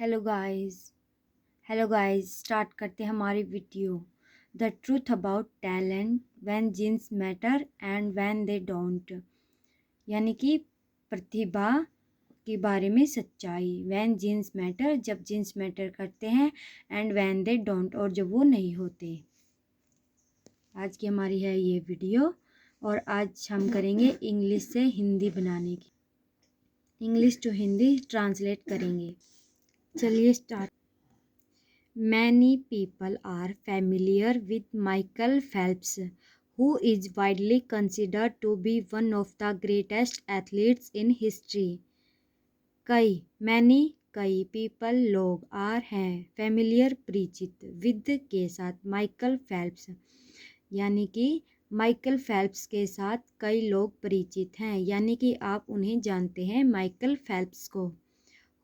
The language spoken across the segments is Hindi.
हेलो गाइस स्टार्ट करते हैं हमारी video. The truth about talent when genes matter and when they don't, यानी कि प्रतिभा के बारे में सच्चाई। व्हेन जीन्स मैटर, जब जीन्स मैटर करते हैं, एंड व्हेन दे डोंट, और जब वो नहीं होते। आज की हमारी है ये वीडियो और आज हम करेंगे इंग्लिश से हिंदी बनाने की, इंग्लिश टू हिंदी ट्रांसलेट करेंगे। चलिए start. Many people are familiar with Michael Phelps, who is widely considered to be one of the greatest athletes in history. कई पीपल लोग आर हैं फेमिलियर परिचित विद के साथ माइकल फेल्प्स, यानी कि माइकल फेल्प्स के साथ कई लोग परिचित हैं, यानी कि आप उन्हें जानते हैं माइकल फेल्प्स को।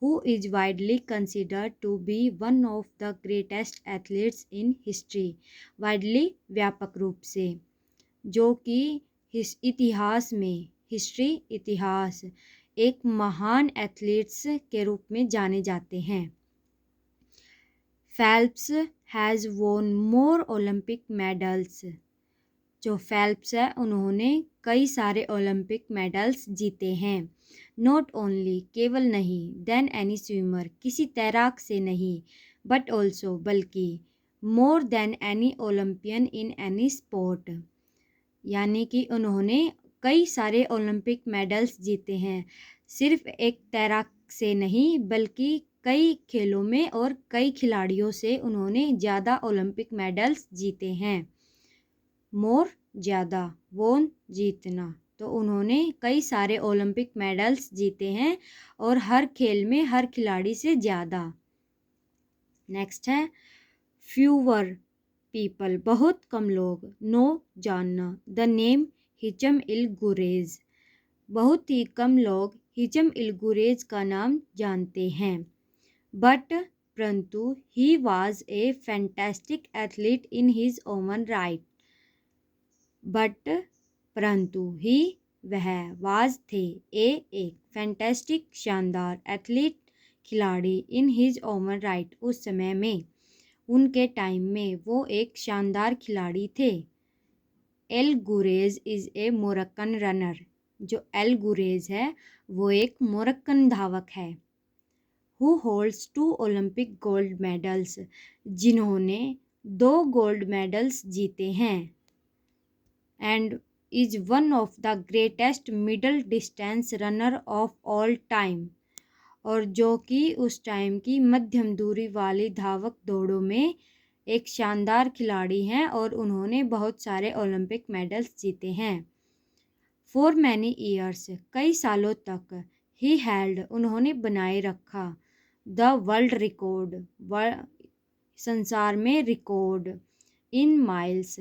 who is widely considered to be one of the greatest athletes in history, widely व्यापक रूप से, जो कि इतिहास में, हिस्ट्री इतिहास, एक महान एथलीट्स के रूप में जाने जाते हैं। फेल्प्स हैज़ वोन मोर ओलंपिक मेडल्स, जो फेल्प्स है उन्होंने कई सारे ओलंपिक मेडल्स जीते हैं। नॉट ओनली, केवल नहीं, देन एनी स्विमर, किसी तैराक से नहीं, बट ऑल्सो, बल्कि, more than any Olympian in any sport, यानी कि उन्होंने कई सारे ओलंपिक मेडल्स जीते हैं, सिर्फ एक तैराक से नहीं बल्कि कई खेलों में और कई खिलाड़ियों से उन्होंने ज़्यादा ओलंपिक मेडल्स जीते हैं। मोर ज़्यादा, वोन जीतना, तो उन्होंने कई सारे ओलंपिक मेडल्स जीते हैं और हर खेल में हर खिलाड़ी से ज़्यादा। नेक्स्ट है फ्यूवर पीपल, बहुत कम लोग, नो जानना, द नेम हिचम इल गुरेज, बहुत ही कम लोग हिचम इल गुरेज का नाम जानते हैं। बट परंतु he was a fantastic athlete in his own right, but परंतु ही वह, वाज थे, एक फैंटास्टिक शानदार, एथलीट खिलाड़ी, इन हिज ओन राइट उस समय में, उनके टाइम में वो एक शानदार खिलाड़ी थे। L Gurez is a Moroccan runner, जो एल गुरेज है वो एक मोरक्कन धावक है। Who holds 2 Olympic gold medals, जिन्होंने 2 गोल्ड मेडल्स जीते हैं। And is one of the greatest middle distance runner of all time, और जो कि उस टाइम की मध्यम दूरी वाली धावक दौड़ों में एक शानदार खिलाड़ी हैं और उन्होंने बहुत सारे ओलंपिक मेडल्स जीते हैं। फॉर मैनी ईयर्स, कई सालों तक, ही हेल्ड, उन्होंने बनाए रखा, द वर्ल्ड रिकॉर्ड, संसार में record, in miles,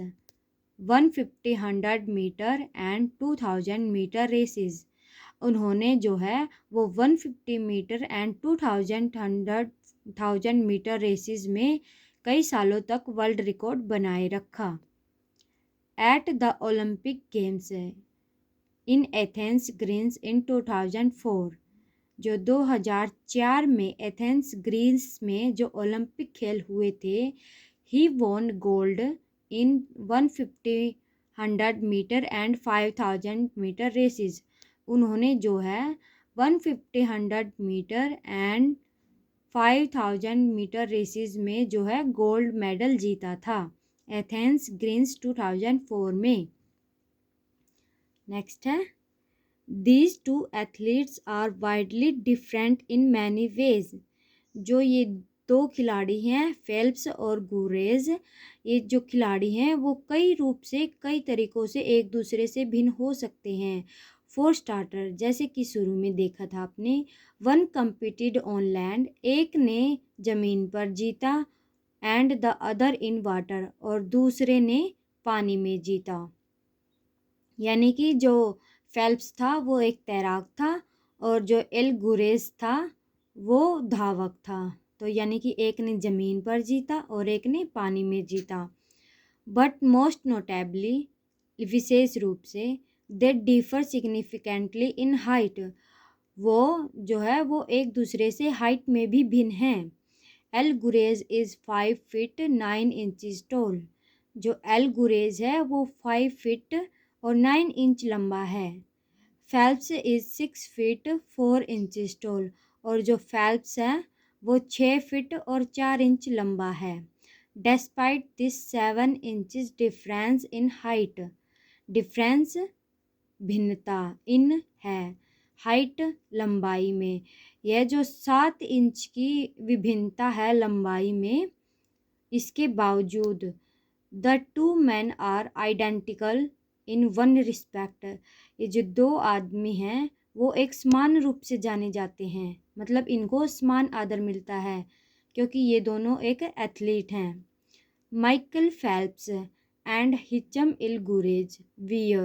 150 100 metre and 2000 metre races, उन्होंने जो है वो 150 मीटर एंड 2000 मीटर रेसेस में कई सालों तक वर्ल्ड रिकॉर्ड बनाए रखा। At the Olympic games in Athens Greece in 2004, जो 2004 में एथेंस ग्रीस में जो ओलंपिक खेल हुए थे, he won gold in 150 100 metre and 5000 metre races, उन्होंने जो है 150 100 मीटर एंड 5000 मीटर रेसेस में जो है गोल्ड मेडल जीता था एथेंस ग्रीस 2004 में। नेक्स्ट है these two athletes are widely different in many ways, जो ये 2 खिलाड़ी हैं फेल्प्स और गुरेज, ये जो खिलाड़ी हैं वो कई रूप से, कई तरीक़ों से एक दूसरे से भिन्न हो सकते हैं। फॉर स्टार्टर, जैसे कि शुरू में देखा था आपने, वन कम्पीटेड ऑन लैंड, एक ने ज़मीन पर जीता, and the other in water, और दूसरे ने पानी में जीता, यानी कि जो फेल्प्स था वो एक तैराक था और जो एल गुरेज था वो धावक था, तो यानी कि एक ने ज़मीन पर जीता और एक ने पानी में जीता। बट मोस्ट नोटेबली, विशेष रूप से, they differ significantly in height, वो जो है वो एक दूसरे से हाइट में भी भिन्न हैं। L Gurez is 5 feet 9 inches toll. जो एल गुरेज है वो 5 फीट और 9 इंच लंबा है। Phelps is 6 feet 4 inches tall. और जो फेल्प्स है वो 6 फीट और 4 इंच लंबा है। Despite this 7 inches difference in height. Difference भिन्नता, इन है हाइट लंबाई में। यह जो 7 इंच की विभिन्नता है लंबाई में, इसके बावजूद the two man are identical in one respect. ये जो दो आदमी हैं वो एक समान रूप से जाने जाते हैं, मतलब इनको समान आदर मिलता है क्योंकि ये दोनों एक एथलीट हैं। Michael Phelps and Hicham Il Gurage wear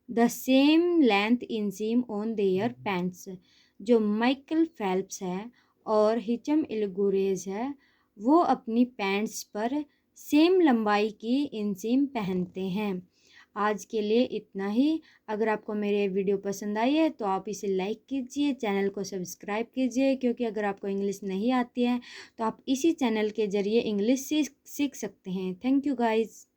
the same length inseam on their pants। जो माइकल फेल्प्स है और हिचम इल गुरेज है वो अपनी पैंट्स पर सेम लंबाई की इंसीम पहनते हैं। आज के लिए इतना ही। अगर आपको मेरे वीडियो पसंद आई है तो आप इसे लाइक कीजिए, चैनल को सब्सक्राइब कीजिए, क्योंकि अगर आपको इंग्लिश नहीं आती है तो आप इसी चैनल के ज़रिए इंग्लिश सीख सकते हैं। Thank you guys.